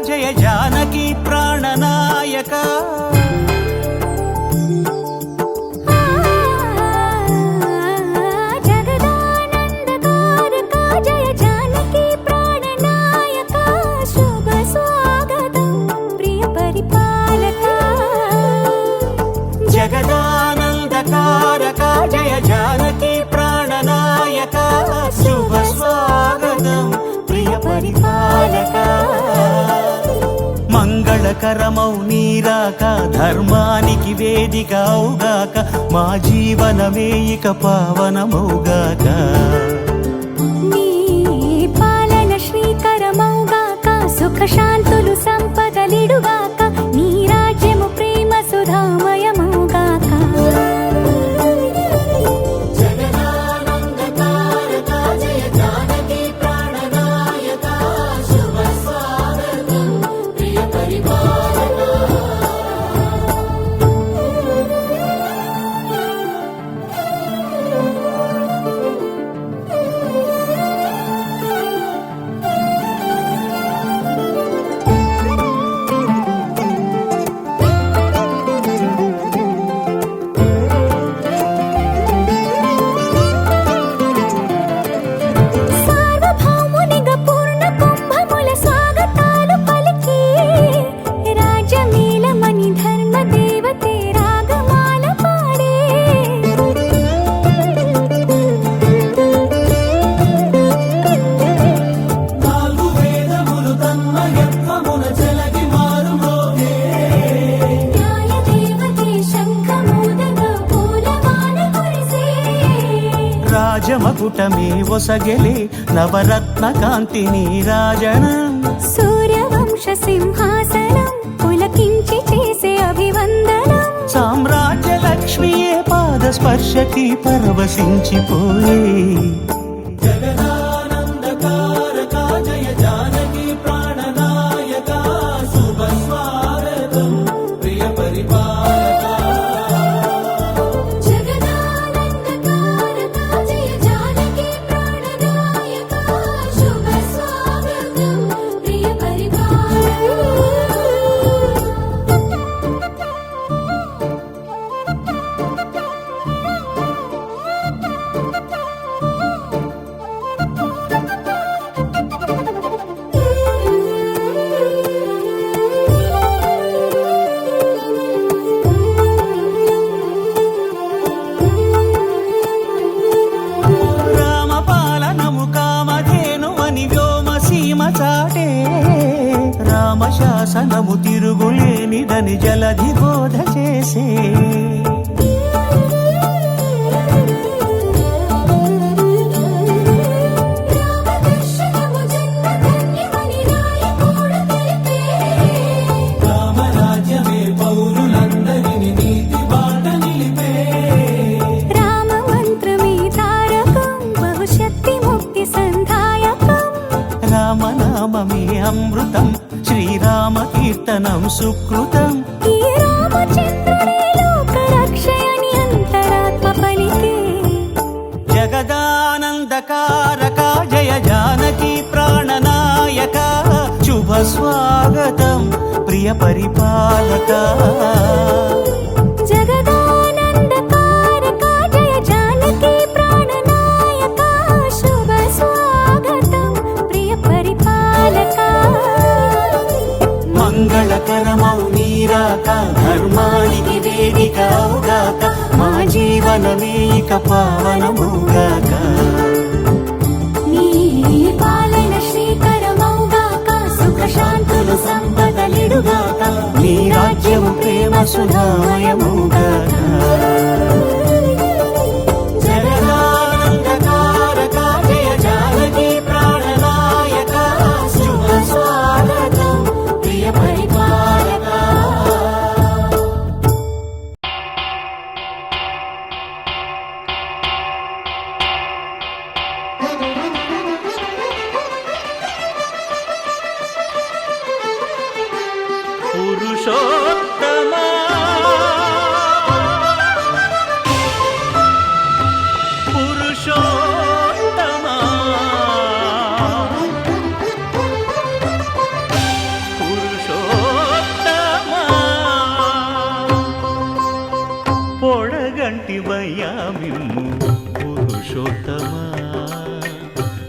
జయ జానకి ప్రాణనాయక జగదానందకారక జయ జానకి ప్రాణనాయక శుభ స్వాగతం ప్రియ పరిపాలక జగదానందకారక జయ జానకి ప్రాణనాయక శుభ స్వాగతం ప్రియ పరిపాలక మంగళకరమౌ నీరాక ధర్మానికి వేదిక అవుగాక మా జీవనమే ఇక పావనమౌగాక నీ పాలన శ్రీకరమౌగాక సుఖ శాంతులు సంపదలిడుగాక నీ రాజ్యము ప్రేమ సుధామయమౌగాక రాజమకుటమే ఒసగెలే నవరత్న కాంతి నీరాజనం సూర్యవంశ సింహాసనం పులకించి చేసే అభివందనం సామ్రాజ్య లక్ష్మియే పాద స్పర్శకి పరవశించిపోయే జగదానందకారక జయ జానకి ప్రాణనాయక శుభ స్వాగతం ప్రియ పరిపాలక చాటే రామశాసనము తిరుగులేనిదని జలధి బోధ చేసే రామరాజ్యమే పౌరులందరిని నీతి బాట నిలిపే రామ మంత్రమే తారకం బహుశక్తి ముక్తి సంధాయకం రామనామమే అమృతం శ్రీరామ కీర్తనం సుకృతం ఈ రామచంద్రుడే లోక రక్షయని అంతరాత్మ పలికే జగదానందకారక జయ జానకి ప్రాణనాయక శుభ స్వాగతం ప్రియ పరిపాలక జగదానందకారక జయ జానకి ప్రాణనాయక శుభ స్వాగతం ప్రియ పరిపాలక మంగళకరమౌ నీరాక ధర్మానికి వేదిక అవుగాక మా జీవనమే ఇక పావనమౌగాక నీ పాలన శ్రీకరమౌగాక సుఖ శాంతులు సంపదలిడుగాక నీ రాజ్యము ప్రేమ సుధామయమౌగాక జగదానందకారక పురుషోత్తమా పురుషోత్తమా పురుషోత్తమా పొడగంటి మయ్యామిమ్ము పురుషోత్తమా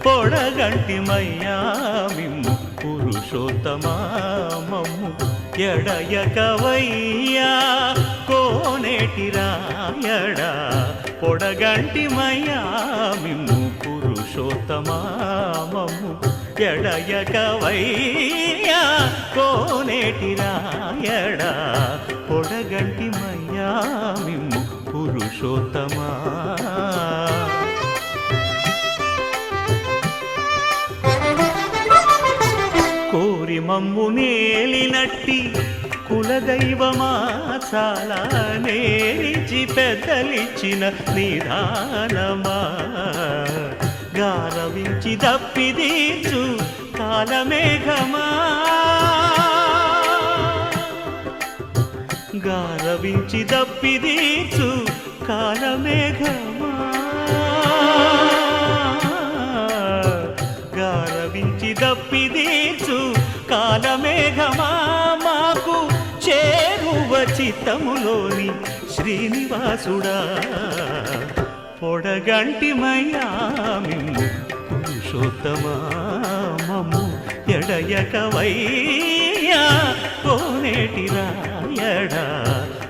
పొడగంటి మయ్యామిమ్ము పురుషోత్తమా మమ్ము ఎడయకవయ్యా కోనేటి రాయడా పొడగంటి మయ్యామిమ్ము పురుషోత్తమా మమ్ము ఎడయకవయ్యా కోనేటి రాయడా పొడగంటి మయ్యామిమ్ము పురుషోత్తమా కోరి మమ్ము నేలినట్టి కులదైవమా చాలా నేరిచి పెద్దలిచ్చిన నిదానమా గారవించి దప్పిదీచు కాలమేఘమా గారవించి దప్పిదీచు కాలమేఘమా గారవించి దప్పిదీచు కాలమేఘమా మాకు చేరువ చిత్తములోని శ్రీనివాసుడా పొడగంటి మయ్యామిమ్ము పురుషోత్తమా మమ్ము ఎడయకవయ్యా కోనేటి రాయడా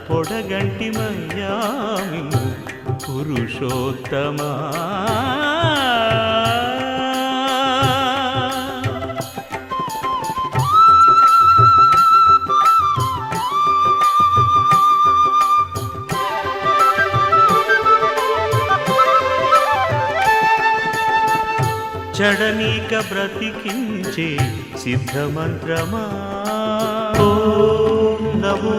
పొడగంటి మయ్యామిమ్ము పురుషోత్తమా చడనీక బ్రతికించే సిద్ధమంత్రమా ఓం నమో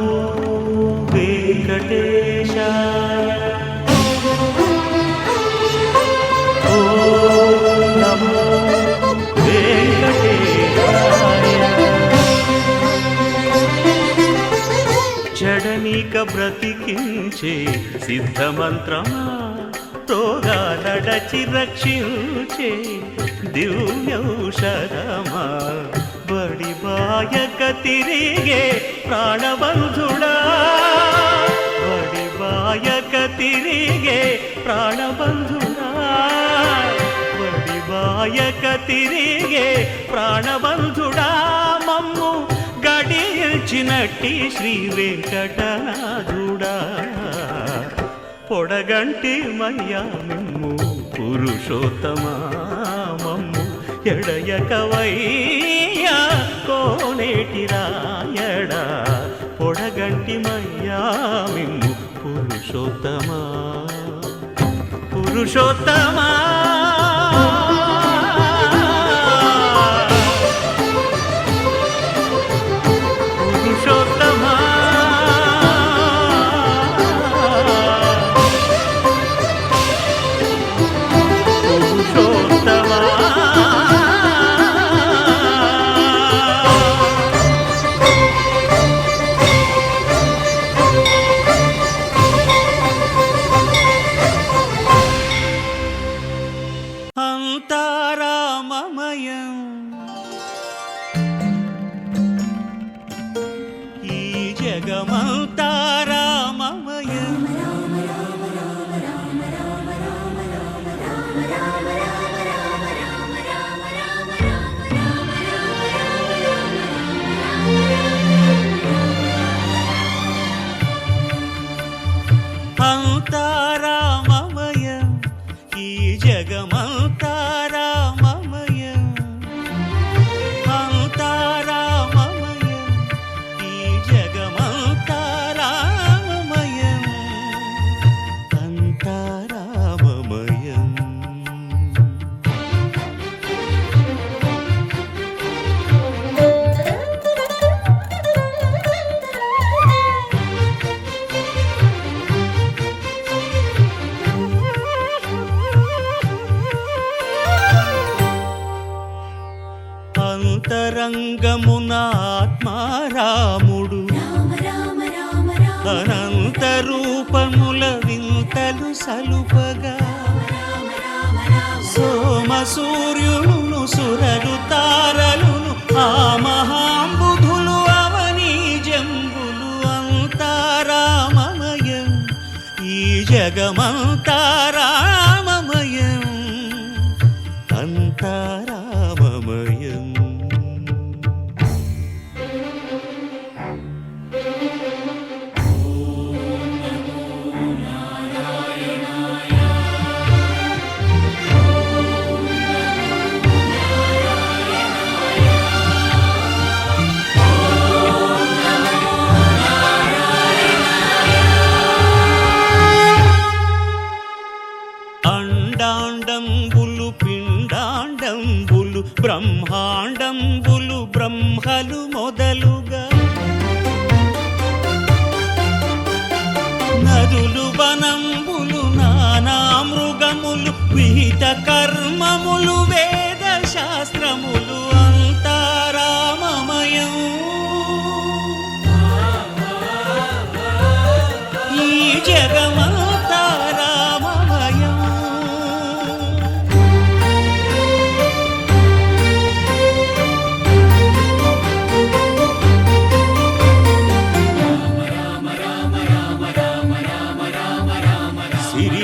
వెంకటేశాయ ఓం నమో వెంకటేశాయ చడనీక బ్రతికించే సిద్ధమంత్రమా రోగాలడచి రక్షించే దివ్యౌషధమా బడి బాయక తిరిగే ప్రాణబంధుడా బడి బాయక తిరిగే ప్రాణబంధుడా బడి బాయక తిరిగే ప్రాణబంధుడా మమ్ము గడిచినట్టి శ్రీ వెంకటనాథుడా పొడగంటి మయ్యామిమ్ము పురుషోత్తమా మమ్ము ఎడయకవయ్యా కోనేటి రాయడా పొడగంటి మయ్యామిమ్ము పురుషోత్తమా పురుషోత్తమా పురుషోత్తమా అంతారామమయం ఈ జగమంతారామమయం అంతారామమయం ఈ జగమంతారామమయం అంతారామమయం ఈ జగమంతారామమయం అంతారామమయం అంతరంగమున ఆత్మారాముడు అనంత రూపముల వింతలు సలుపగా సోమ సూర్యులను సురలు తారలును ఆ మహాంబుధులు అవనీ జంబులు అంతా రామమయం ఈ జగమంతా రామమయం అంతా రామమయం. అండాండంబులు పిండాండంబులు బ్రహ్మాండంబులు బ్రహ్మలు మొదలుగా నదులు వనంబులు నానా మృగములు విహిత కర్మములు వేద శాస్త్రములు అంతా రామమయం ఈ జగమంతా రామమయం.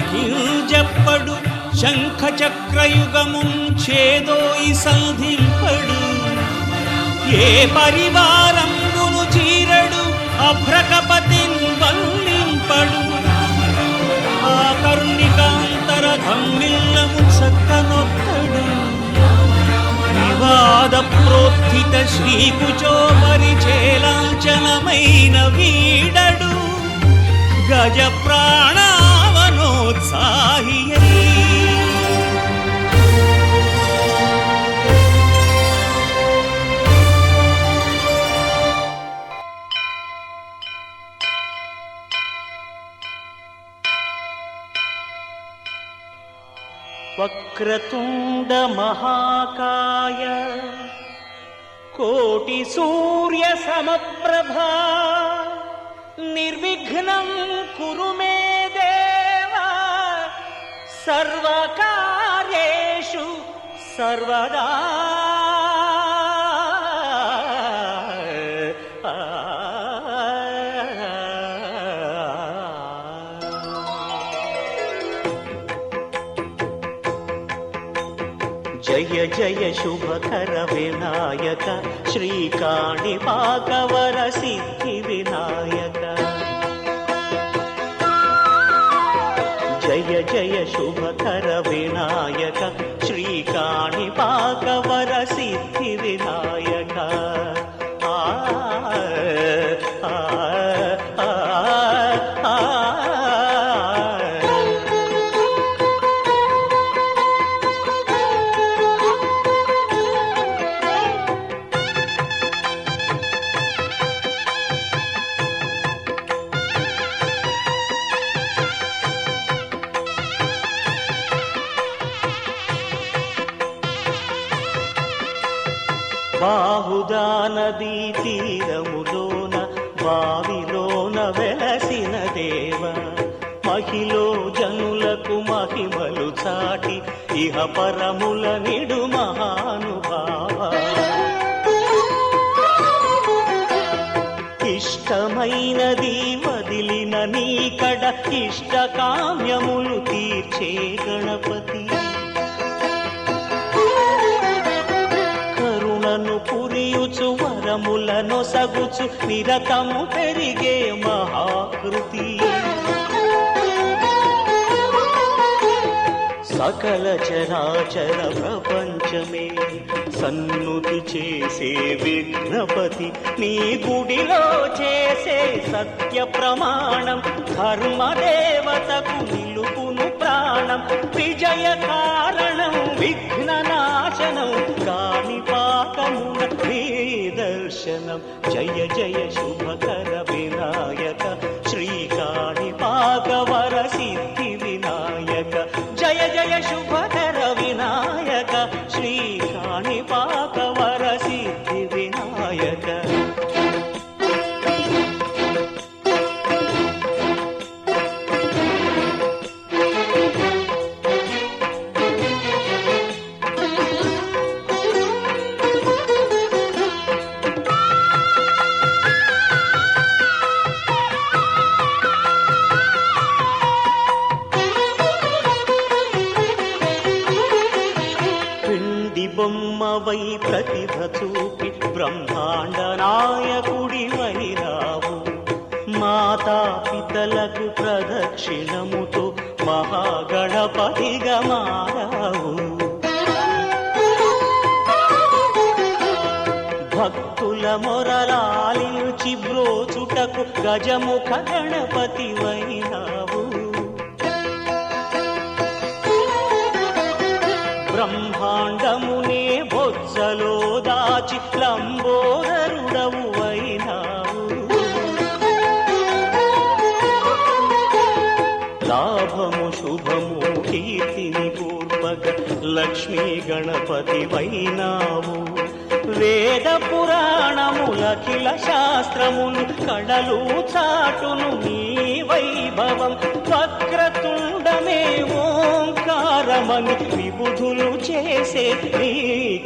సిరికింజప్పడు శంఖ చక్రయుగము చేదోయి సంధింపడు ఏ పరివారంబును చీరడు అభ్రకపతిన్ వల్లింపడు ఆ కరుణికాంతర ధమ్మిల్లము చక్కనొక్కడు వివాద ప్రోత్థిత శ్రీకుచో పరిచేలాంఛనమైన వీడడు గజ ప్రాణావనోత్సాహియై వక్రతుండ మహాకాయ కోటి సూర్య సమప్రభా నిర్విఘ్నం కురు మే దేవ సర్వకార్యేషు సర్వదా. జయ జయ శుభకర వినాయక శ్రీకాణిపాకవర సిద్ధి వినాయక జయ జయ శుభకర వినాయక శ్రీకాణిపాకవర సిద్ధి వినాయక ఆ ఆ ఆ ఆ బాహుదా నదీ తీరములోన బావిలోన వెలసిన దేవ మహిలో జనులకు మహిమలు చాటి ఇహ పరముల నిడు మహానుభావ ఇష్టమైనది వదిలిన నీకడ ఇష్ట కామ్యములు తీర్చే గణపతి కరుణను పురియుచు వరములను సగుచు నిరతము పెరిగే మహాకృతి సకల చరాచర ప్రపంచమే సన్నుతి చేసే విఘ్నపతి నీ గుడిలో చేసే సత్య ప్రమాణం ధర్మదేవతకు నిలుపును ప్రాణం విజయ కారణం విఘ్న నాశనం కాణిపాకమున దర్శనం జయ జయ శుభకర వినాయక శ్రీకాణిపాకవర సిద్ధి వినాయక జయ జయ శుభకర వినాయక శ్రీకాణి పాకవర సిద్ధి వినాయక కీలుబొమ్మవై ప్రతిభ చూపి బ్రహ్మాండ నాయకుడివైనావు. మాతా పితలకు ప్రదక్షిణముతో మహాగణపతిగా మారావు. భక్తుల మొరలాలించి బ్రోచుటకు గజముఖ గణపతివైనావు. బ్రహ్మాండమునే బొజ్జలో దాచి లంబోదరుడవు అయినావు. లాభము శుభము కీర్తిని పూర్వక లక్ష్మీ గణపతివైనావు. వేద పురాణములఖిల శాస్త్రములు కడలు చాటును నీ వైభవం. వక్రతుండమే ఓంకారమని విబుధులు చేసే నీ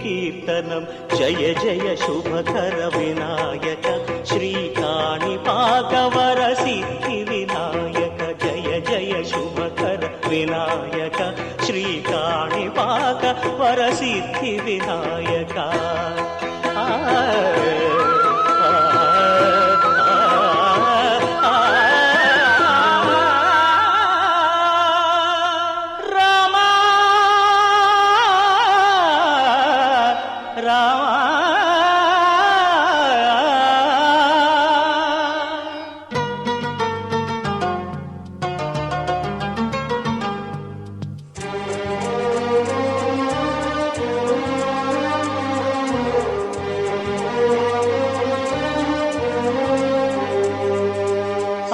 కీర్తనం. జయ జయ శుభకర వినాయక శ్రీకాణిపాకవర సిద్ధి వినాయక. జయ జయ శుభకర వినాయక శ్రీకాణిపాక వరసిద్ధి వినాయక. రామా రామా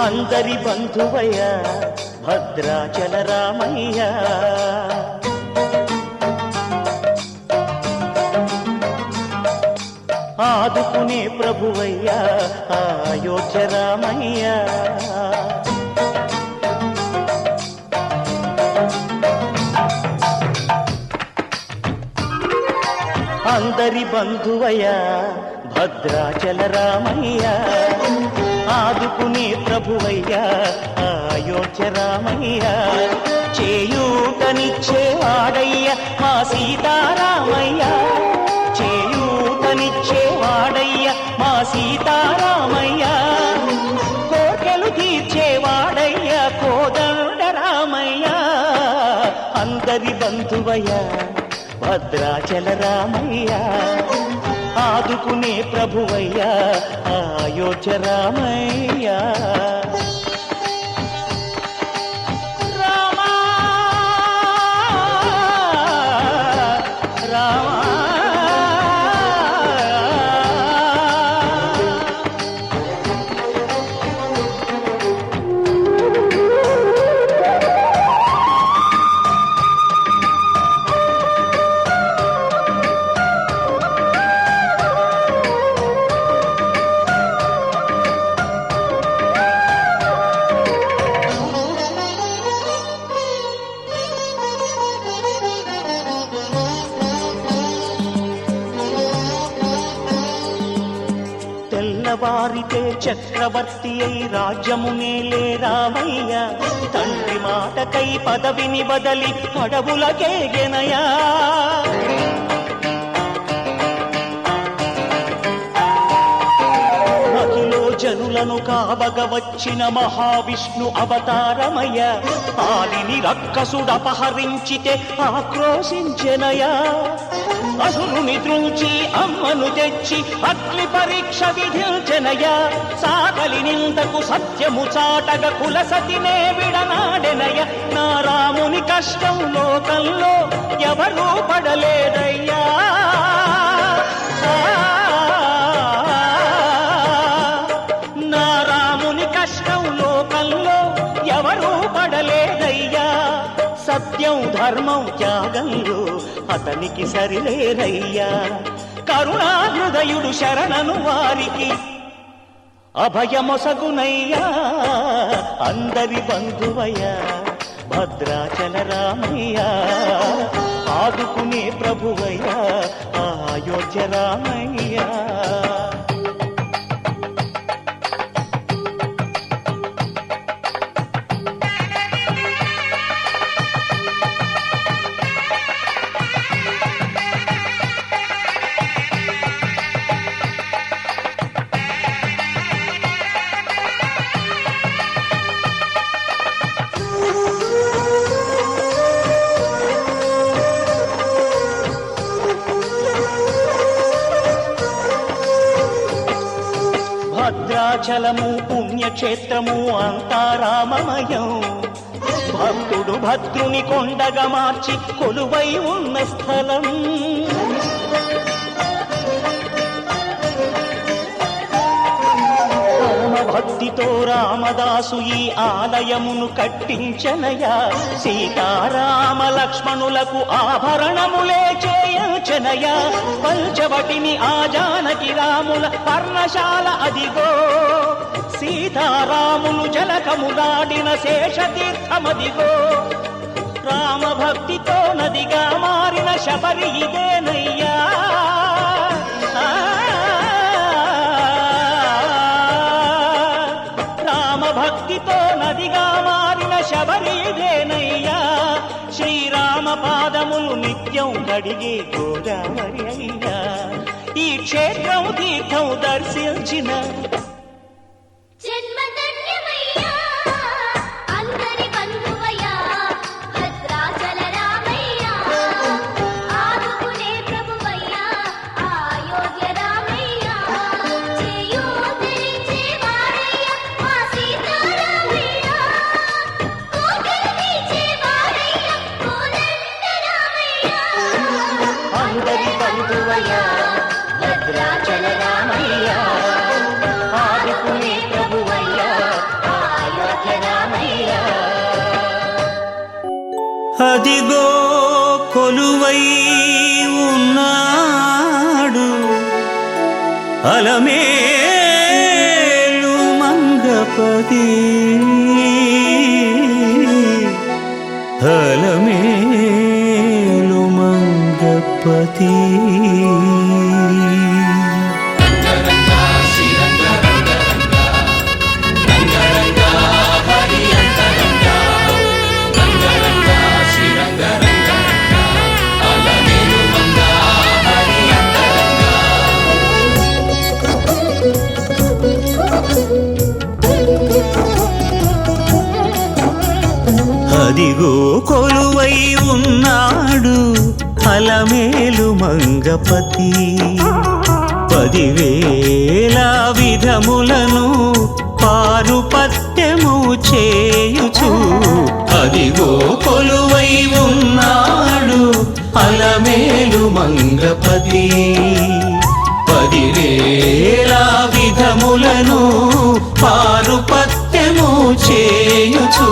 అందరి బంధువయ్య భద్రాచల రామయ్య. ఆదుకునే ప్రభువయ్య అయోధ్య రామయ్య. అందరి బంధువయ్య భద్రాచల రామయ్య. ఆదుకునే ప్రభువయ్య అయోధ్య రామయ్య. చేయూతనిచ్చేవాడయ్య మా సీతారామయ్య. చేయూతనిచ్చేవాడయ్య మా సీతారామయ్య. కోర్కెలు తీర్చేవాడయ్య కోదండ రామయ్య. అందరి బంధువయ్య భద్రాచల రామయ్య. ఆదుకునే ప్రభువయ్య అయోధ్య రామయ్య. రామా రామా తెల్లవారితే చక్రవర్తి అయి రాజ్యమునేలే రామయ్య. తండ్రి మాటకై పదవిని బదలి అడవులకేగెనయా. నదిలో జనులను కావగ వచ్చిన మహావిష్ణు అవతారమయ్య. ఆలిని రక్కసుడపహరించితే ఆక్రోశించెనయా. అసురుని ద్రుంచి అమ్మను తెచ్చి అగ్ని పరీక్ష విధించెనయా. సాగలి నిందకు సత్యము చాటగ కులసతినే విడనాడెనయ. నా రాముని కష్టం లోకంలో ఎవరూ పడలేదయ్యా. నా రాముని కష్టం లోకంలో ఎవరూ పడలేదయ్యా. సత్యం ధర్మం త్యాగంలో అతనికి సరిలేరయ్యా. కరుణా హృదయుడు శరణను వారికి అభయమొసగునయ్యా. అందరి బంధువయ్య భద్రాచల రామయ్య. ఆదుకునే ప్రభువయ్య అయోధ్య రామయ్య. భద్రాచలము పుణ్యక్షేత్రము అంతా రామమయం. భక్తుడు భద్రుని కొండగా మార్చి కొలువై ఉన్న స్థలం. భక్తితో రామదాసు ఈ ఆలయమును కట్టించనయా. సీతారామ లక్ష్మణులకు ఆభరణములే చేయించనయా. పంచవటిని ఆ జానకి రాముల పర్ణశాల అదిగో. సీతారాములు జలకములాడిన శేషతీర్థమదిగో. రామభక్తితో నదిగా మారిన శబరి ఇదేనయ్యా. భక్తితో నదిగా మారిన శబరి ఇదేనయ్యా. శ్రీరామ పాదములు నిత్యం కడిగే గోదావరి అయ్యా. ఈ క్షేత్రం తీర్థం దర్శించిన భద్రాచల రామయ్య, ఆదుకునే ప్రభువయ్య, అయోధ్య రామయ్య. అదిగో కొలువై ఉన్నాడు అలమేలు మంగపతి. అలమేలు మంగపతి. అదిగో కొలువై ఉన్నాడు అలమేలు మంగపతి. 10,000 విధములను పారుపత్యము చేయుచు. అదిగో కొలువై ఉన్నాడు అలమేలు మంగపతి. 10,000 విధములను పారుపత్యము చేయుచు.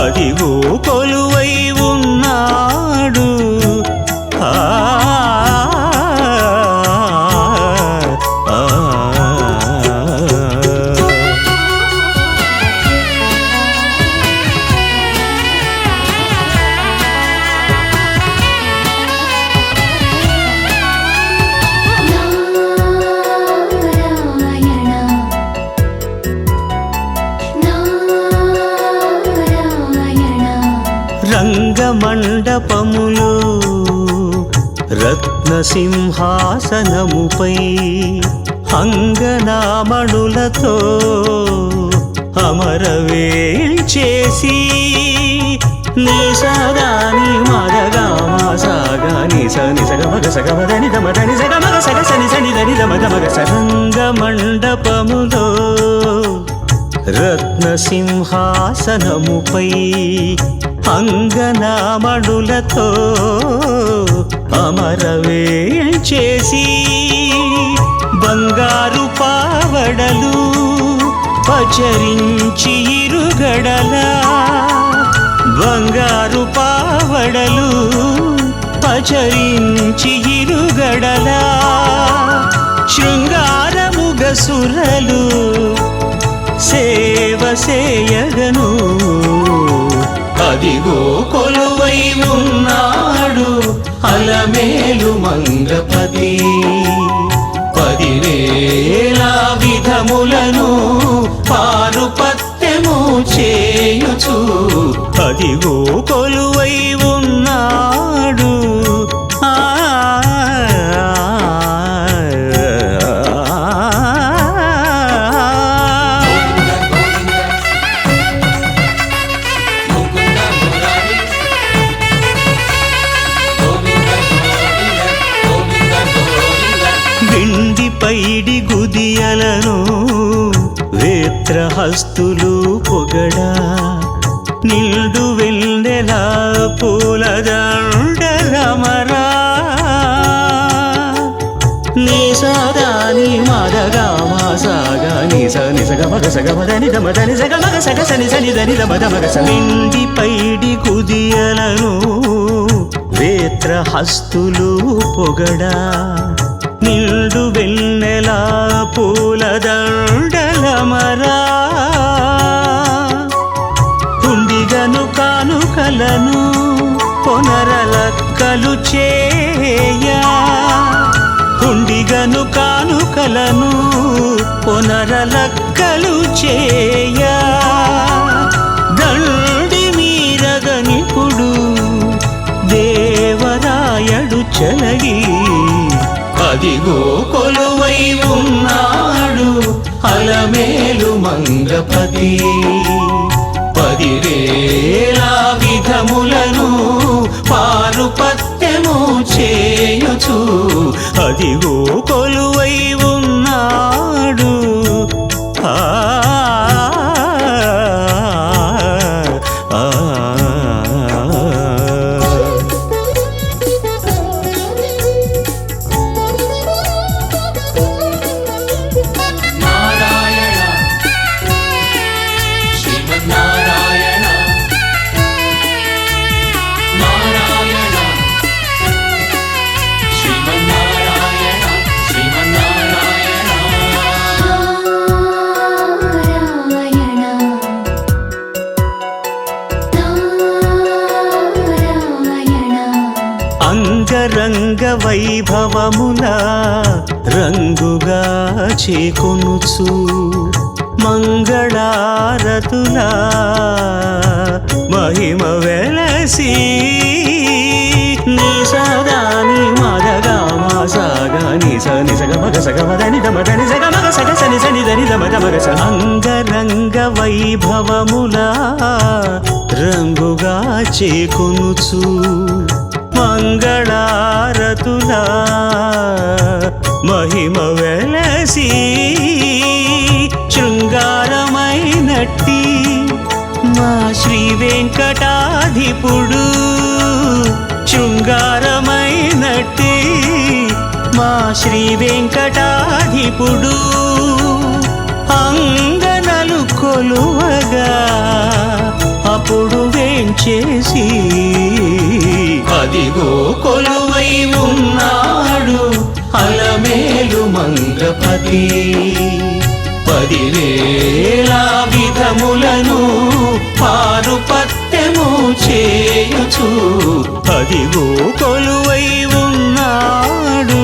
అదిగో కొలువై ఉన్నాడు. రంగమండపములో రత్నసింహాసనముపై అంగనామణులతో అమరవేల్చేసి నిసదాని మదగా సాగాని సని సగమగ సగమదని దమదని సగమగ సగ సని సని దని దమగమగ. రంగమండపములో రత్నసింహాసనముపై అంగనామణులతో అమరవేల్చేసి బంగారు పావడలు పచరించి ఇరుగడలా. బంగారు పావడలు పచరించి ఇరుగడలా. శృంగారముగ సురలు సేవ సేయగను. అదిగో కొలువై ఉన్నాడు అలమేలు మంగపతి. 10,000 విధములను పారుపత్యము చేయుచు. అదిగో కొలువై ఉన్నాడు. పైడి గుదియలను వేత్రహస్తులు పొగడా నిండు వెన్నెల పూలదండరమరా నీ సదాని మదగా మాసాగా నీ సగ మగ సగ మదని దమదని సగ మగ సగ సని సని దని దమదమగ నిండి పైడి కుదియలను వేత్రహస్తులు పొగడా నిండు వెన్నెల పూలదండలమరా హుండిగను కానుకలను పొనరలక్కలు చేయా హుండిగను కానుకలను పొనరలక్కలు చేయా దండి మీరగనిపుడు దేవరాయడు చలగి అదిగో కొలువై ఉన్నాడు అలమేలు మంగపతి 10,000 విధములను పారుపత్యము చేయుచు అదిగో కొలువై ఉన్నాడు అంగరంగ వైభవముల రంగుగా చేకొనుచు మంగళారతుల మహిమ వెలసి నీ సదాని మదగా మాసాగా నీ సగ మగ సగ మదని దమదని సగ మగ సగ సని సని దని దమదమగ అంగరంగ వైభవముల రంగుగా చేకొనుచు మంగళారతుల మహిమ వెలసి శృంగారమైనట్టి మా శ్రీ వెంకటాధిపుడు శృంగారమైనట్టి మా శ్రీ వెంకటాధిపుడు అంగనలు కొలువగా అప్పుడు వేంచేసి అదిగో కొలువై ఉన్నాడు అలమేలు మంగపతి 10,000 విధములను పారుపత్యము చేయుచు అదిగో కొలువై ఉన్నాడు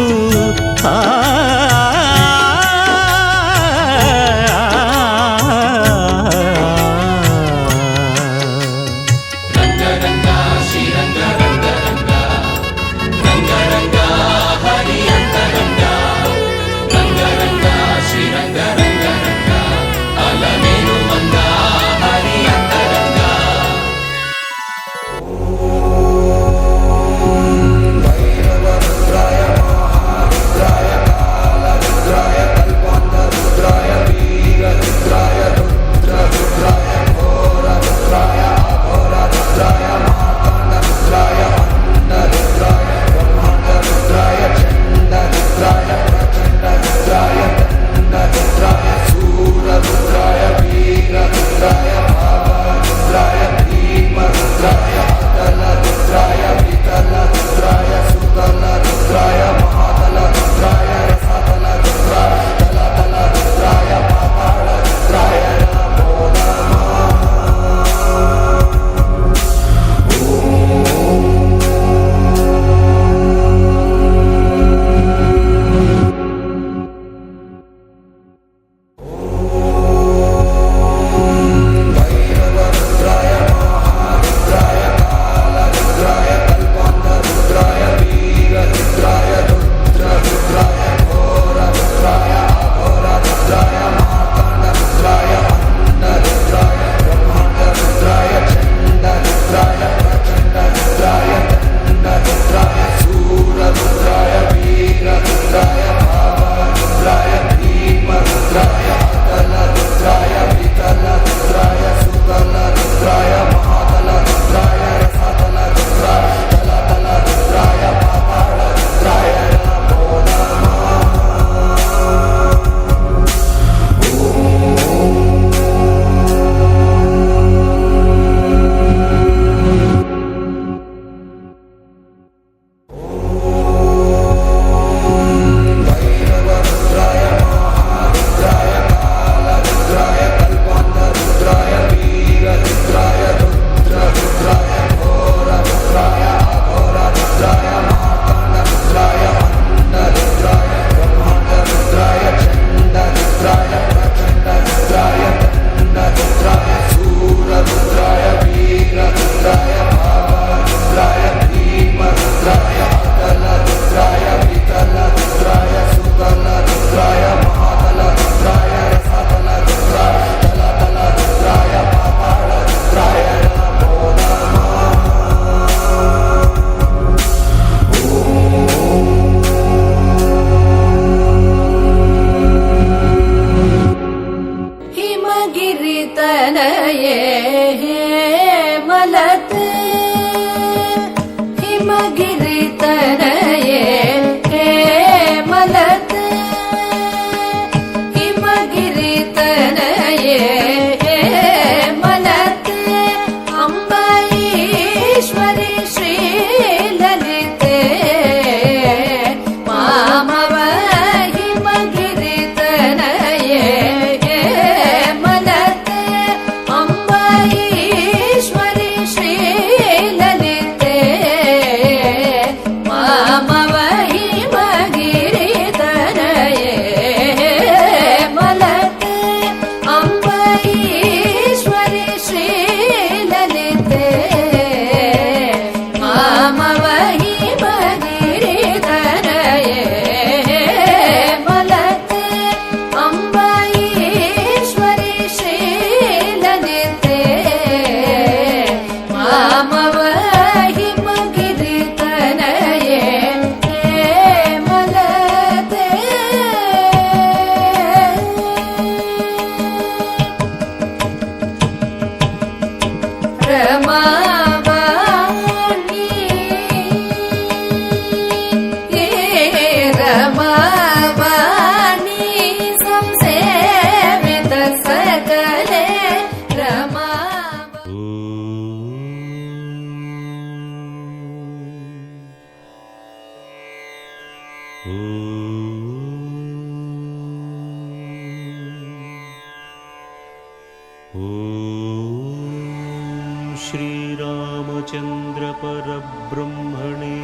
శ్రీరామచంద్ర పరబ్రహ్మణే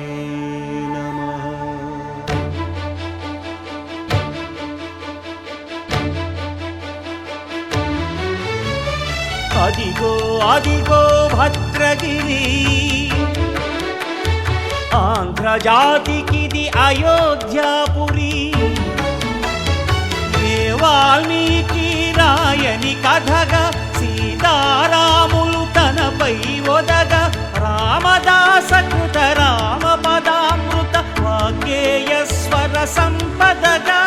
నమః. అదిగో అదిగో భద్రగిరి, ఆంధ్రజాతికిది అయోధ్యాపురి. ఏ వాల్మీకి రాయని కథగా సీతారాములు తనపై ఒదగ, రామదాస కృత రామ పదామృత వాగ్గేయ స్వర సంపదగా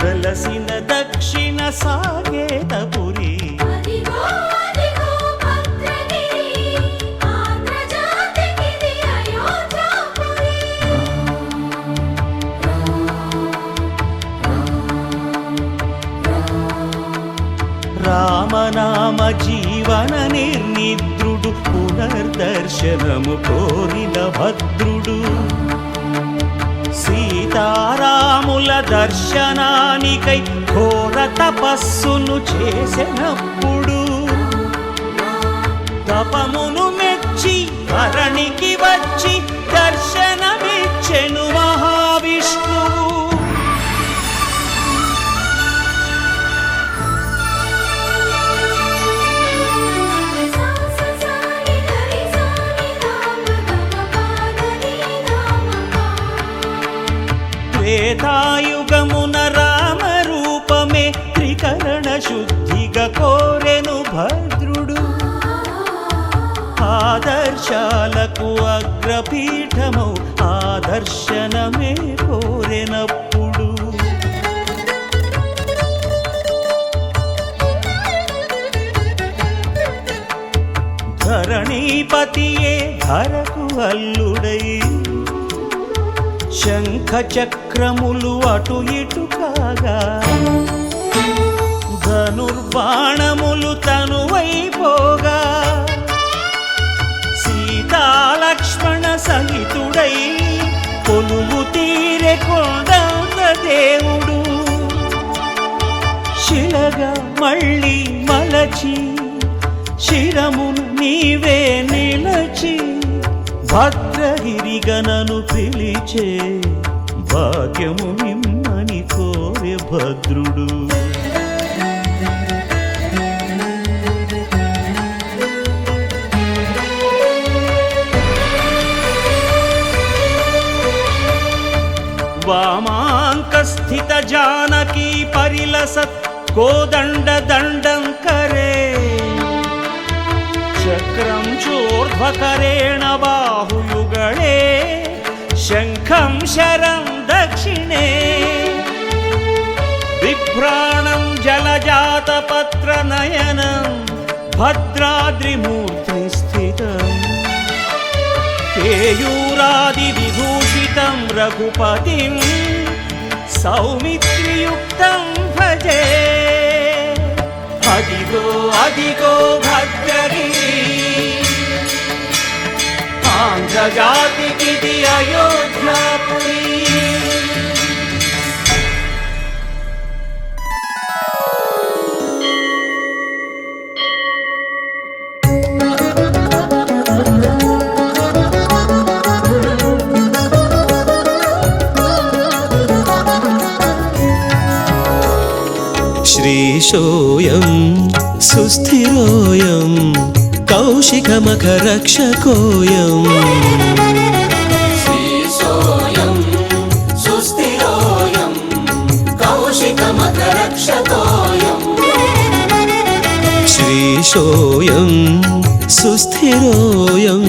వెలసిన దక్షిణ సాగేతపురి. అదిగో అదిగో భద్రగిరి, ఆంధ్రజాతికిది అయోధ్యాపురి. రామనామ జీవన నిర్నిద్రుడు, పునర్దర్శనము కోరిన భద్రుడు. సీతారాముల దర్శనానికై ఘోర తపస్సును చేసినప్పుడు, తపమును మెచ్చి ధరణికి వచ్చి దర్శనమిచ్చెను మహావిష్ణువు. త్రేతాయుగమున రామ రూపమే త్రికరణ శుద్ధిగా కోరెను భద్రుడు. ఆదర్శాలకు అగ్రపీఠమౌ ఆదర్శనమే కోరెనప్పుడు, ధరణీపతియే ధరకు అల్లుడై శంఖ చక్రములు అటు ఇటు కాగా, ధనుర్బాణములు తనువైపోగా, సీతాలక్ష్మణ సహితుడై కొలువు తీరె కొండంద దేవుడు. శిలగా మళ్ళీ మలచి శిరమును నీవే నిలచి, భద్రగిరిగనను పిలిచే భాగ్యము నిమ్మని కోరె భద్రుడు. వామాంక స్థిత జానకీ పరిలసత్ కోదండ దండం కరే, చక్రం చోర్ధ్వకరేణ బాహుయుగళే, శంఖం శరం దక్షిణే, బిభ్రాణం జలజాతపత్ర నయనం భద్రాద్రిమూర్తి స్థితం, కేయూరాది విభూషితం రఘుపతిం సౌమిత్రియుక్తం భజే. అదిగో అదిగో భద్రగిరి, ఆంధ్రజాతికిది అయోధ్యాపురి. శ్రీశోయం సుస్థిరోయం కౌశికమఖరక్షకోయం. శ్రీశోయం సుస్థిరోయం కౌశికమఖరక్షకోయం. శ్రీశోయం సుస్థిరోయం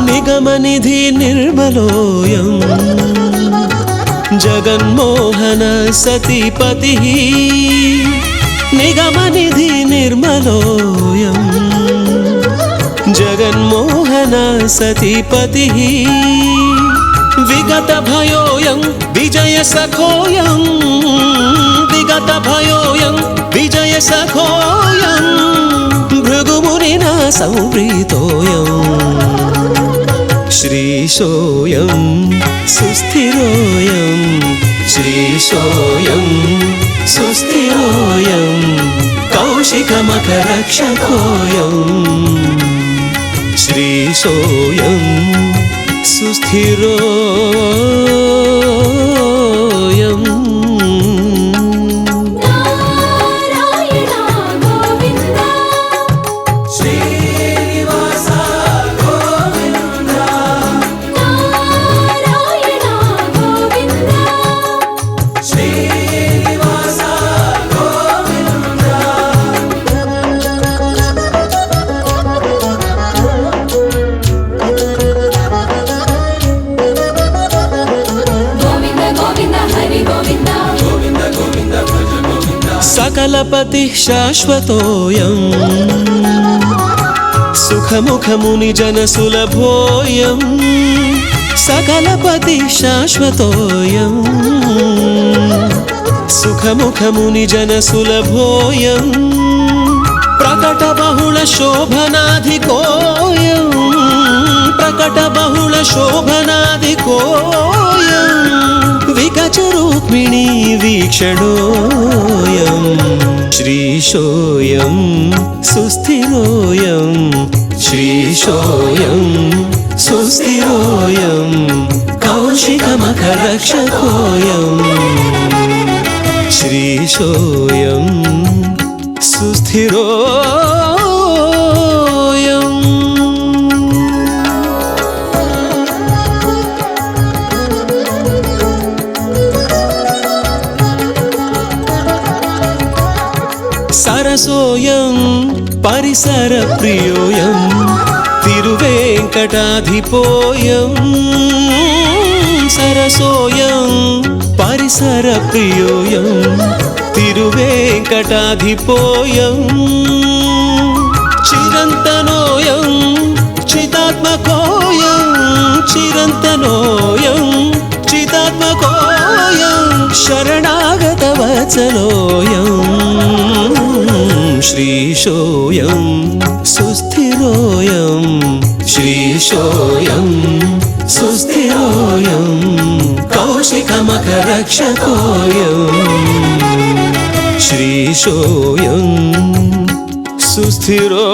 నిగమనిధి నిర్మలోయం జగన్మోహన సతిపతిః నిగమనిధి నిర్మలోయం జగన్మోహన సతిపతిః విగత భయోయం విజయ సఖోయం విగత భయోయం విజయ సఖోయం భృగుమునినా సంప్రీతోయం శ్రీశోయం సుస్థిరోయం శ్రీశోయం సుస్థిరోయం కౌశికమకరక్షకోయం శ్రీశోయం సుస్థిరోయం నారాయణ గోవింద నారాయణ గోవింద గోవింద గోవింద హరి గోవింద సకలపతి శాశ్వతోయం సుఖముఖముని జన సులభోయం సకలపతి శాశ్వతోయం సుఖముఖముని జన సులభోయం ప్రకట బహుళ శోభనాధికోయం ప్రకట బహుళ శోభనాధికోయం వికచ రూక్మిణీ వీక్షణోయం శ్రీశోయం సుస్థిరోయం శ్రీశోయం సుస్థిరోయం కౌశికమకరక్షకోయం శ్రీశోయం సుస్థిరోయం సరసోయం పరిసర ప్రియోయం తిరువేంకటాధిపోయం సరసోయం పరిసర ప్రియోయం తిరువేంకటాధిపోయం చిరంతనోయం చితాత్మకోయం చిరంతనోయం చితాత్మకోయం శరణాగత వత్సలోయం శ్రీశోయం సుస్థిరోయం శ్రీశోయం సుస్థిరోయం కౌశికమకరక్షకోయం శ్రీశోయం సుస్థిరో